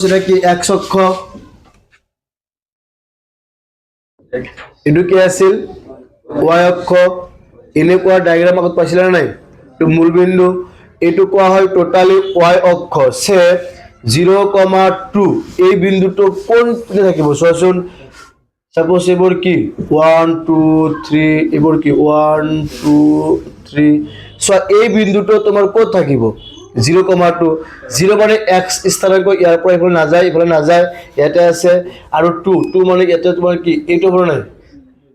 সেটা কি x অক্ষ এটু কি আছিল y অক্ষ এনেকুৱা ডায়াগ্ৰাম আগত পাইছিলা নাই তো মূলবিন্দু এটু কোৱা হয় টোটালি y অক্ষ সে 0,2 এই বিন্দুটো কোন পিনে থাকিব চোৱাচোন সাপোজ এবোৰ কি 1 2 3 এবোৰ কি 1 2 3 সো এই বিন্দুটো তোমাৰ ক'ত থাকিব 0,2 0 মানে x স্থানাঙ্ক ইয়াৰ পৰা ইফালে নাযায় ইয়াতে আছে আৰু 2 2 মানে ইয়াতে তোমাৰ কি এইটো হ'ব নাই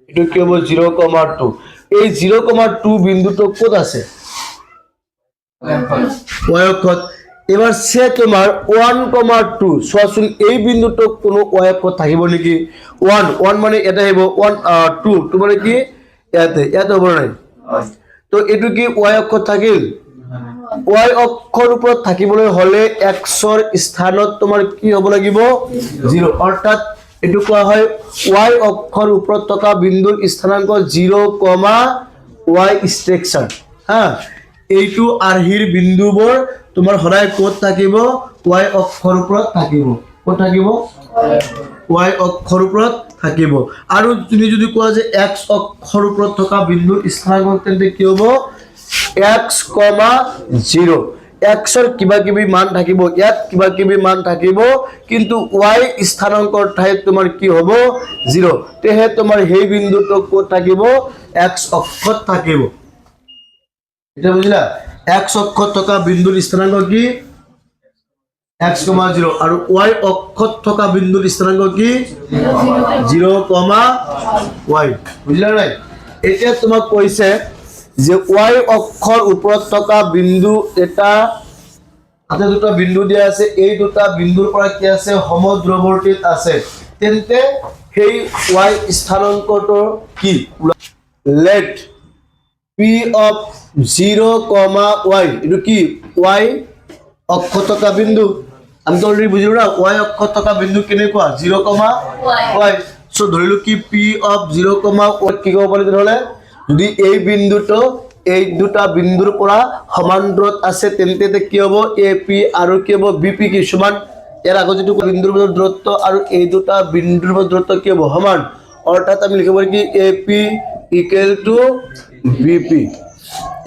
এটো কি হ'ব 0,2 এই 0,2 বিন্দুটো ক'ত আছে y অক্ষত এবাৰ সে তোমাৰ 1,2 সোৱাচোন এই বিন্দুটো কোনো y অক্ষত থাকিব নেকি 1 1 মানে এটা আহিব 1 2 2 মানে কি ইয়াতে হ'ব নাই তো এটো কি y অক্ষত থাকিল y অক্ষৰ ওপৰত থাকিবলৈ হলে x ৰ স্থানত তোমাৰ কি হ'ব লাগিব 0 অৰ্থাৎ এটো কোৱা হয় y অক্ষৰ ওপৰত থকা বিন্দুৰ স্থানাঙ্ক 0, y স্ট্ৰাকচাৰ হা এইটো আৰহিৰ বিন্দুবোৰ তোমাৰ হৰাই ক'ত থাকিব y অক্ষৰ ওপৰত থাকিব ক'ত থাকিব y অক্ষৰ ওপৰত থাকিব আৰু তুমি যদি কোৱা যে x অক্ষৰ ওপৰত থকা বিন্দুৰ স্থানাঙ্ক তেন্তে কি হ'ব x, 0 x ৰ কিবা কিবি মান থাকিব ইয়াত কিবা কিবি মান থাকিব কিন্তু y স্থানাঙ্কৰ ঠাইত তোমাৰ কি হ'ব 0 তেহে তোমাৰ হেই বিন্দুটো ক'ত থাকিব x অক্ষত থাকিব এটা বুঝলা x অক্ষত থকা বিন্দুৰ স্থানাঙ্ক কি x, 0 আৰু y অক্ষত থকা বিন্দুৰ স্থানাঙ্ক কি 0, y বুঝলা নাই এতিয়া তোমাক কৈছে যে y অক্ষৰ ওপৰত থকা বিন্দু এটা আতে দুটা বিন্দু দিয়া আছে এই দুটা বিন্দুৰ পৰা কি আছে সমদ্ৰৱৰ্তীত আছে তেন্তে সেই y স্থানাঙ্কটো কি let p of 0, y এটো কি y অক্ষ থকা বিন্দু আমি তো অলরেডি বুঝিলো না y অক্ষ থকা বিন্দু কেনেকুৱা 0, y সো ধৰিলো কি p of 0, y কি ক'ব পাৰি তেনে যদি এই বিন্দুটো এই দুটা বিন্দুৰ পৰা সমান্তৰত আছে তেন্তে কি হ'ব AP আৰু কি হ'ব BP কি সমান এৰ আগত যেটো বিন্দুৰ মাজৰ দূৰত্ব আৰু এই দুটা বিন্দুৰ মাজৰ দূৰত্ব কি হ'ব সমান অৰ্থাৎ আমি লিখিব পাৰি কি AP = BP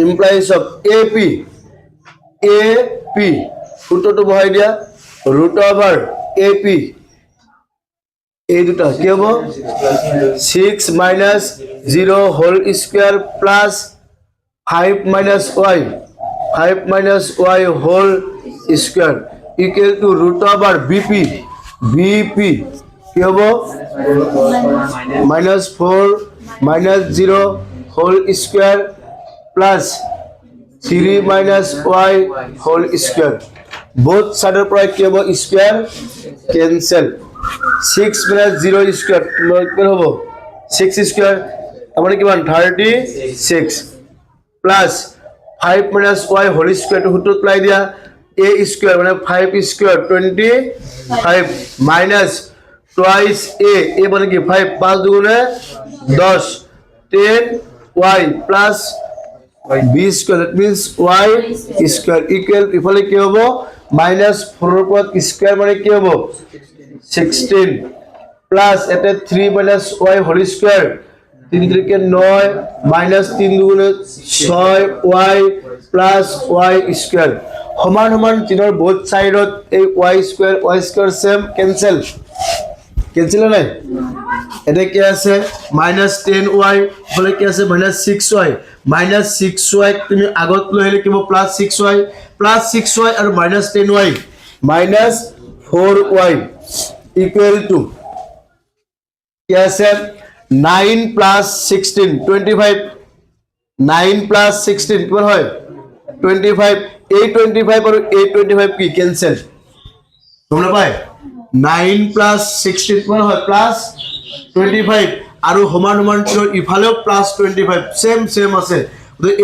implies of AP সূত্ৰটো বহাই দিয়া √AP এই দুটা কি হ'ব 6 - 0 whole square plus 5 - y whole square equal to √BP কি হ'ব -4 - 0 whole square plus 3 - y whole square both সাইডৰ পৰা কি হ'ব স্কয়ার ক্যান্সেল 6 - 0 স্কয়ার কিমান হ'ব 6 স্কয়ার মানে কিমান 36 plus 5 - y whole square to সূত্র এপ্লাই দিয়া a স্কয়ার মানে 5 স্কয়ার 25 মাইনাস টুৱাইস a মানে কি 5 5 দুগুণে 10 10 y plus b square that means y square equal ইফালে কি হ'ব -4 ৰ পৰা স্কয়ার মানে কি হ'ব 16 প্লাস এটা 3 - y হোল স্কয়ার 3 × 9 -3 দুগুণে 6 y প্লাস y স্কয়ার সমান সমান চিনৰ both সাইডত এই y স্কয়ার সেম ক্যান্সেল নাই এটা কি আছে -10y বলে কি আছে -6y -6y তুমি আগত লৈ আহিলে কি হ'ব +6y আৰু -10y -4y ইকুয়াল টু কি আছে 9 + 16 25 9 + 16 কিমান হয় 25 a25 আৰু a25 কি ক্যান্সেল গম নাপায় 9 + 16 কিমান হয় +25 আৰু সমান সমান ইফালেও +25 সেম আছে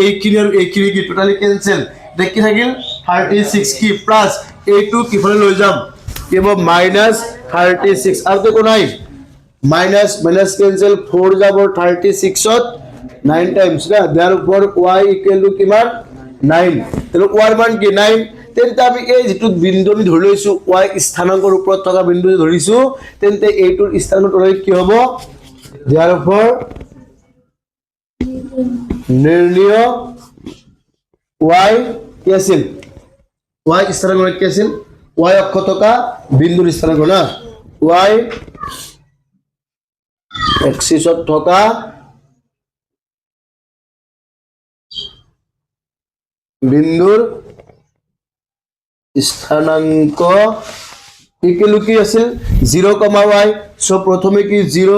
এইখিনি আৰু এইখিনি কি টোটালি ক্যান্সেল দেখি থাকিল 36 কি প্লাস a2 কিফালে লৈ যাম কি হ'ব -36 আৰু তো নাই মাইনাস ক্যান্সেল 4 যাব 36 ত 9 টাইমস না therefore y = কিমান 9 তাহলে y মান কি 9 তেন্তে আমি এই যেটো বিন্দু আমি ধৰি লৈছো y স্থানাঙ্কৰ ওপৰত থকা বিন্দু ধৰিছো তেন্তে এইটোৰ স্থানাঙ্ক কি হ'ব therefore নিৰ্ণয় y কি আছিল y স্থানাঙ্ক কি আছিল y অক্ষ থকা বিন্দুৰ স্থানাঙ্ক না y এক্সিছত থকা বিন্দুৰ স্থানাঙ্ক ইকুৱেল কি আছিল 0, y সো প্ৰথমে কি 0,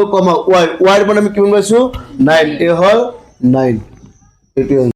y y মানে আমি কিমান পাইছো 9 এ হল 9 এটো